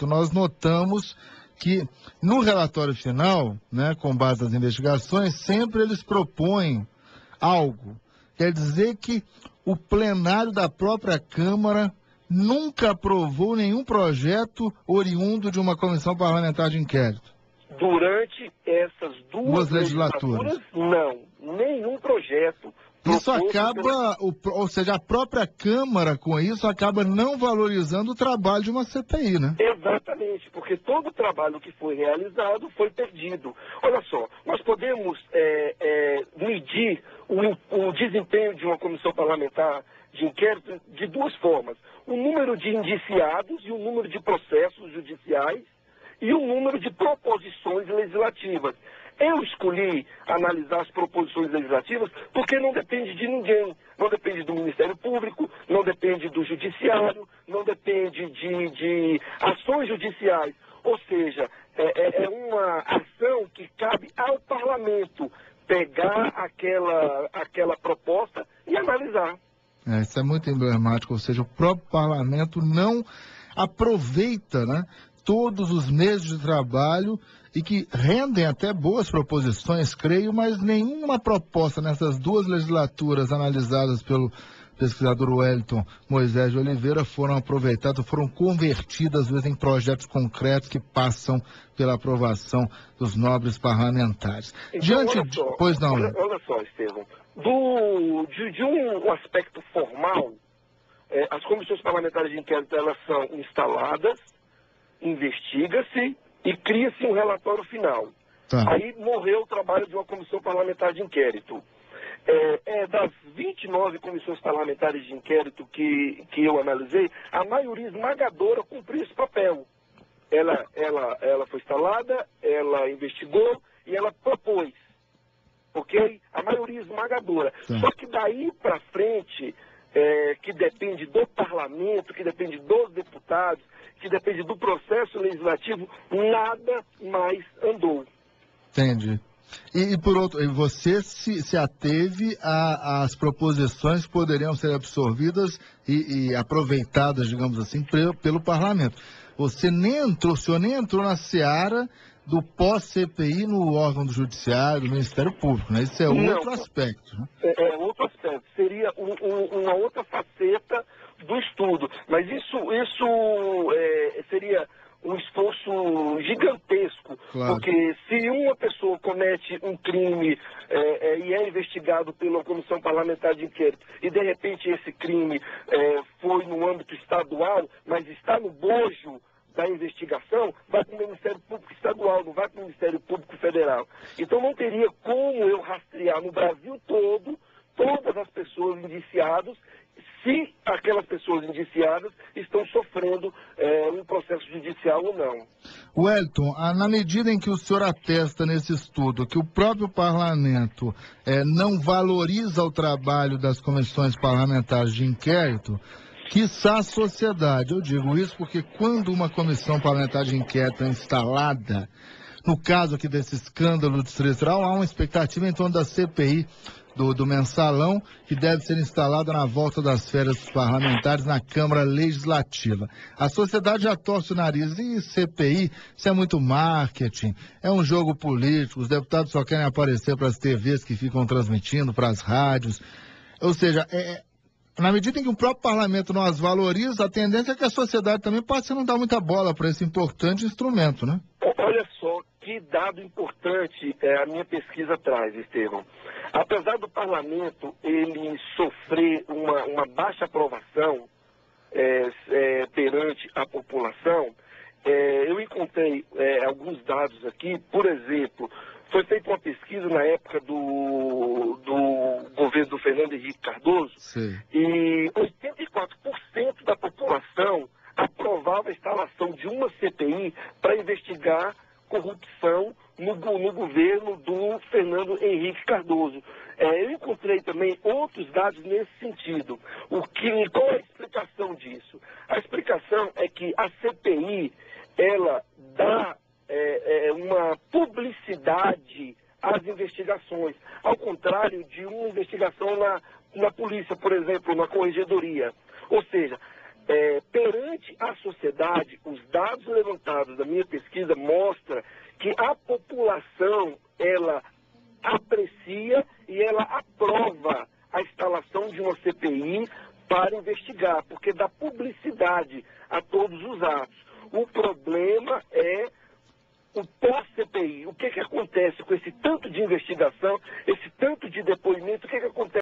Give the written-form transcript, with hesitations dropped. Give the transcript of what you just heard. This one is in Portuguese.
Nós notamos que no relatório final, né, com base nas investigações, sempre eles propõem algo. Quer dizer que o plenário da própria Câmara nunca aprovou nenhum projeto oriundo de uma comissão parlamentar de inquérito. Durante essas duas legislaturas, não. Nenhum projeto. Isso acaba, ou seja, a própria Câmara, com isso, acaba não valorizando o trabalho de uma CPI, né? Exatamente, porque todo o trabalho que foi realizado foi perdido. Olha só, nós podemos medir o desempenho de uma comissão parlamentar de inquérito de duas formas. O número de indiciados e o número de processos judiciais e o número de proposições legislativas. Eu escolhi analisar as proposições legislativas porque não depende de ninguém. Não depende do Ministério Público, não depende do Judiciário, não depende de ações judiciais. Ou seja, é uma ação que cabe ao Parlamento pegar aquela proposta e analisar. Isso é muito emblemático, ou seja, o próprio Parlamento não aproveita, né, todos os meses de trabalho e que rendem até boas proposições, creio, mas nenhuma proposta nessas duas legislaturas analisadas pelo pesquisador Wellington Moisés de Oliveira foram aproveitadas, foram convertidas, às vezes, em projetos concretos que passam pela aprovação dos nobres parlamentares. Então, olha só, Estevão, de um aspecto formal, as comissões parlamentares de inquérito, elas são instaladas, investiga-se e cria-se um relatório final. Tá. Aí morreu o trabalho de uma comissão parlamentar de inquérito. Das 29 comissões parlamentares de inquérito que eu analisei, a maioria esmagadora cumpriu esse papel. Ela foi instalada, ela investigou e ela propôs. Ok? A maioria esmagadora. Tá. Só que daí para frente, que depende do parlamento, que depende dos deputados, que depende do processo legislativo, nada mais andou. Entendi. E por outro, você se ateve às proposições que poderiam ser absorvidas e aproveitadas, digamos assim, pelo parlamento. O senhor nem entrou na seara do pós-CPI no órgão do Judiciário, do Ministério Público, né? Isso é outro aspecto. Né? É outro aspecto. Seria uma outra faceta do estudo. Mas isso seria um esforço gigantesco, Claro. Porque se uma pessoa comete um crime e é investigado pela Comissão Parlamentar de Inquérito, e de repente esse crime foi no âmbito estadual, mas está no bojo da investigação, vai para o Ministério Público Estadual, não vai para o Ministério Público Federal. Então não teria como eu rastrear no Brasil todo todas as pessoas indiciadas, se aquelas pessoas indiciadas estão sofrendo um processo judicial ou não. Wellington, na medida em que o senhor atesta nesse estudo que o próprio parlamento não valoriza o trabalho das comissões parlamentares de inquérito, quiçá a sociedade, eu digo isso porque quando uma comissão parlamentar de inquérito é instalada, no caso aqui desse escândalo do Distrito Federal, há uma expectativa em torno da CPI do mensalão, que deve ser instalada na volta das férias dos parlamentares na Câmara Legislativa. A sociedade já torce o nariz. E CPI, isso é muito marketing, é um jogo político, os deputados só querem aparecer para as TVs que ficam transmitindo, para as rádios. Ou seja, na medida em que o próprio parlamento não as valoriza, a tendência é que a sociedade também passe a não dar muita bola para esse importante instrumento, né? Olha só que dado importante a minha pesquisa traz, Estevão. Apesar do parlamento ele sofrer uma baixa aprovação perante a população, eu encontrei alguns dados aqui. Por exemplo, foi feita uma pesquisa na época do governo do Fernando Henrique Cardoso. Sim. E 84% da população aprovava a instalação de uma CPI para investigar corrupção no governo do Fernando Henrique Cardoso. Eu encontrei também outros dados nesse sentido. Qual é a explicação disso? A explicação é que a CPI, ela dá uma publicidade às investigações, ao contrário de uma investigação na polícia, por exemplo, na corregedoria. Ou seja, perante a sociedade, os dados levantados da minha pesquisa mostram que a população, ela aprecia e ela aprova a instalação de uma CPI para investigar, porque dá publicidade a todos os atos. O problema é o pós-CPI. O que acontece com esse tanto de investigação, esse tanto de depoimento, o que acontece?